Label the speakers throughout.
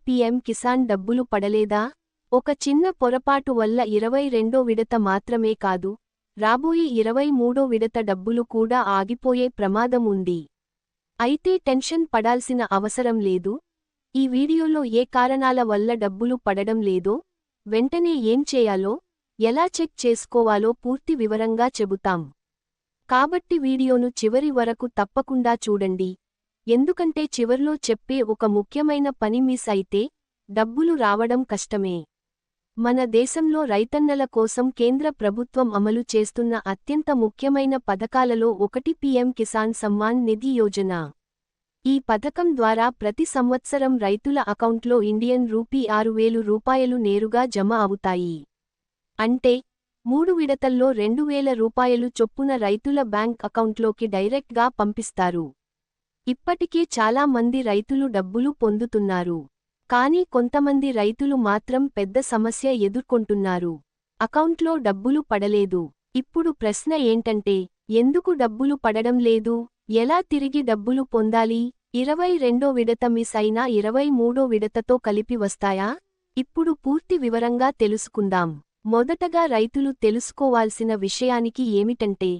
Speaker 1: PM Kisan డబ్బులు పడలేదా? ఒక చిన్న పొరపాటు వల్ల 22వ విడత మాత్రమే కాదు, రాబోయే 23వ విడత డబ్బులు కూడా ఆగిపోయే ప్రమాదం ఉంది. అయితే టెన్షన్ పడాల్సిన అవసరం లేదు. ఈ వీడియోలో ఏ కారణాల వల్ల డబ్బులు పడడం లేదో, వెంటనే ఏం చేయాలో, ఎలా చెక్ చేసుకోవాలో పూర్తి వివరంగా చెబుతాం. కాబట్టి వీడియోను చివరి వరకు తప్పకుండా చూడండి. ఎందుకంటే చివర్లో చెప్పే ఒక ముఖ్యమైన పని మిస్ అయితే డబ్బులు రావడం కష్టమే. మన దేశంలో రైతన్నల కోసం కేంద్ర ప్రభుత్వం అమలు చేస్తున్న అత్యంత ముఖ్యమైన పథకాలలో ఒకటి పీఎం కిసాన్ సమ్మాన్ నిధి యోజన. ఈ పథకం ద్వారా ప్రతి సంవత్సరం రైతుల అకౌంట్లో ఇండియన్ రూపీ 6,000 రూపాయలు నేరుగా జమ అవుతాయి. అంటే 3 విడతల్లో 2,000 రూపాయలు చొప్పున రైతుల బ్యాంక్ అకౌంట్లోకి డైరెక్ట్గా పంపిస్తారు. ఇప్పటికే చాలా మంది రైతులు డబ్బులు పొందుతున్నారు. కానీ కొంతమంది రైతులు మాత్రం పెద్ద సమస్య ఎదుర్కొంటున్నారు. అకౌంట్లో డబ్బులు పడలేదు. ఇప్పుడు ప్రశ్న ఏంటంటే, ఎందుకు డబ్బులు పడడం లేదు? ఎలా తిరిగి డబ్బులు పొందాలి? 22వ విడత మిస్ అయినా 23వ విడతతో కలిపి వస్తాయా? ఇప్పుడు పూర్తి వివరంగా తెలుసుకుందాం. మొదటగా రైతులు తెలుసుకోవాల్సిన విషయానికి ఏమిటంటే,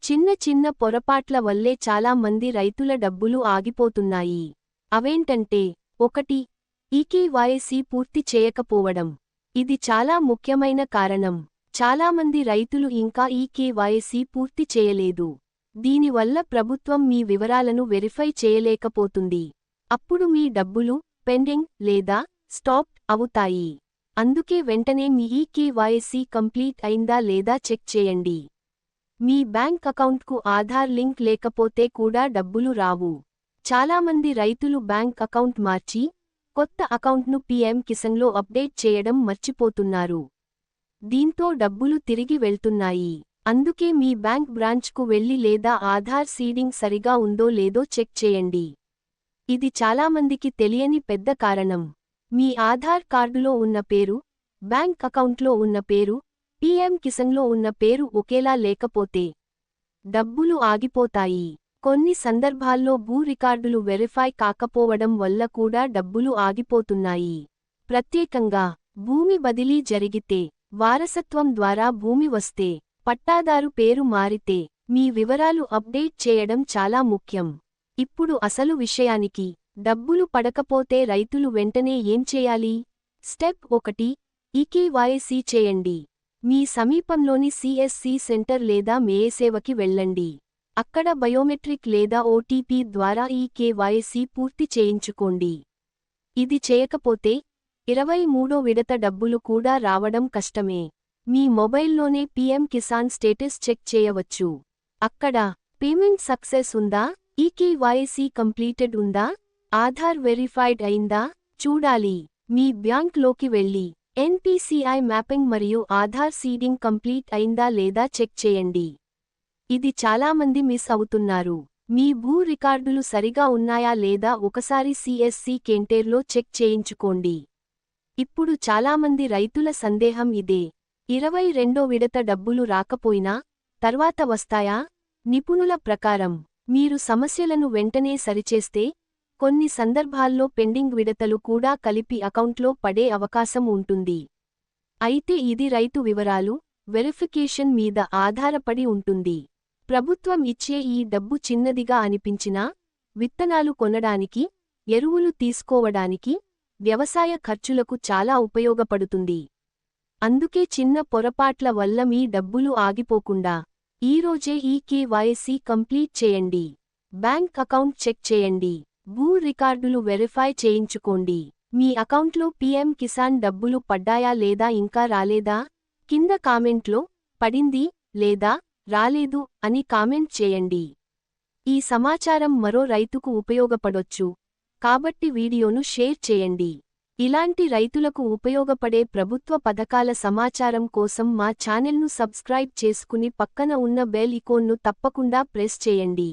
Speaker 1: చిన్న చిన్న పొరపాట్ల వల్లే చాలా మంది రైతుల డబ్బులు ఆగిపోతున్నాయి. అవేంటంటే, 1. ఈకేవైసీ పూర్తి చేయకపోవడం. ఇది చాలా ముఖ్యమైన కారణం. చాలామంది రైతులు ఇంకా ఈకేవైసీ పూర్తి చేయలేదు. దీనివల్ల ప్రభుత్వం మీ వివరాలను వెరిఫై చేయలేకపోతుంది. అప్పుడు మీ డబ్బులు పెండింగ్ లేదా స్టాప్ అవుతాయి. అందుకే వెంటనే మీ ఈకేవైసీ కంప్లీట్ అయిందా లేదా చెక్ చేయండి. మీ బ్యాంక్ అకౌంట్కు ఆధార్ లింక్ లేకపోతే కూడా డబ్బులు రావు. చాలామంది రైతులు బ్యాంక్ అకౌంట్ మార్చి, కొత్త అకౌంట్ను పీఎం కిసాన్లో అప్డేట్ చేయడం మర్చిపోతున్నారు. దీంతో డబ్బులు తిరిగి వెళ్తున్నాయి. అందుకే మీ బ్యాంక్ బ్రాంచ్కు వెళ్లి లేదా ఆధార్ సీడింగ్ సరిగా ఉందో లేదో చెక్ చేయండి. ఇది చాలామందికి తెలియని పెద్ద కారణం. మీ ఆధార్ కార్డులో ఉన్న పేరు, బ్యాంక్ అకౌంట్లో ఉన్న పేరు, పీఎం కిసాన్లో ఉన్న పేరు ఒకేలా లేకపోతే డబ్బులు ఆగిపోతాయి. కొన్ని సందర్భాల్లో భూ రికార్డులు వెరిఫై కాకపోవడం వల్ల కూడా డబ్బులు ఆగిపోతున్నాయి. ప్రత్యేకంగా భూమి బదిలీ జరిగితే, వారసత్వం ద్వారా భూమి వస్తే, పట్టాదారు పేరు మారితే మీ వివరాలు అప్డేట్ చేయడం చాలా ముఖ్యం. ఇప్పుడు అసలు విషయానికి, డబ్బులు పడకపోతే రైతులు వెంటనే ఏం చేయాలి? స్టెప్ 1. ఈకేవైసీ చేయండి. మీ సమీపంలోని సిఎస్సి సెంటర్ లేదా మేసేవకి వెళ్ళండి. అక్కడ బయోమెట్రిక్ లేదా ఓటీపీ ద్వారా ఈకేవైసీ పూర్తి చేయించుకోండి. ఇది చేయకపోతే 23వ విడత డబ్బులు కూడా రావడం కష్టమే. మీ మొబైల్లోనే పీఎం కిసాన్ స్టేటస్ చెక్ చేయవచ్చు. అక్కడ పేమెంట్ సక్సెస్ ఉందా, ఈకేవైసీ కంప్లీటెడ్ ఉందా, ఆధార్ వెరిఫైడ్ అయిందా చూడాలి. మీ బ్యాంక్లోకి వెళ్ళి ఎన్పీసీఐ మ్యాపింగ్ మరియు ఆధార్ సీడింగ్ కంప్లీట్ అయిందా లేదా చెక్ చేయండి. ఇది చాలామంది మిస్ అవుతున్నారు. మీ భూ రికార్డులు సరిగా ఉన్నాయా లేదా ఒకసారి సిఎస్సి సెంటర్లో చెక్ చేయించుకోండి. ఇప్పుడు చాలామంది రైతుల సందేహం ఇదే. 22వ విడత డబ్బులు రాకపోయినా తర్వాత వస్తాయా? నిపుణుల ప్రకారం, మీరు సమస్యలను వెంటనే సరిచేస్తే, కొన్ని సందర్భాల్లో పెండింగ్ విడతలు కూడా కలిపి అకౌంట్లో పడే అవకాశం ఉంటుంది. అయితే ఇది రైతు వివరాలు, వెరిఫికేషన్ మీద ఆధారపడి ఉంటుంది. ప్రభుత్వం ఇచ్చే ఈ డబ్బు చిన్నదిగా అనిపించినా, విత్తనాలు కొనడానికి, ఎరువులు తీసుకోవడానికి, వ్యవసాయ ఖర్చులకు చాలా ఉపయోగపడుతుంది. అందుకే చిన్న పొరపాట్ల వల్ల మీ డబ్బులు ఆగిపోకుండా ఈరోజే ఈకేవైసీ కంప్లీట్ చేయండి. బ్యాంక్ అకౌంట్ చెక్ చేయండి. భూ రికార్డులు వెరిఫై చేయించుకోండి. మీ అకౌంట్లో పీఎం కిసాన్ డబ్బులు పడ్డాయా లేదా ఇంకా రాలేదా? కింద కామెంట్లో పడింది లేదా రాలేదు అని కామెంట్ చేయండి. ఈ సమాచారం మరో రైతుకు ఉపయోగపడొచ్చు. కాబట్టి వీడియోను షేర్ చేయండి. ఇలాంటి రైతులకు ఉపయోగపడే ప్రభుత్వ పథకాల సమాచారం కోసం మా ఛానెల్ను సబ్స్క్రైబ్ చేసుకుని పక్కన ఉన్న బెల్ ఐకాన్ను తప్పకుండా ప్రెస్ చేయండి.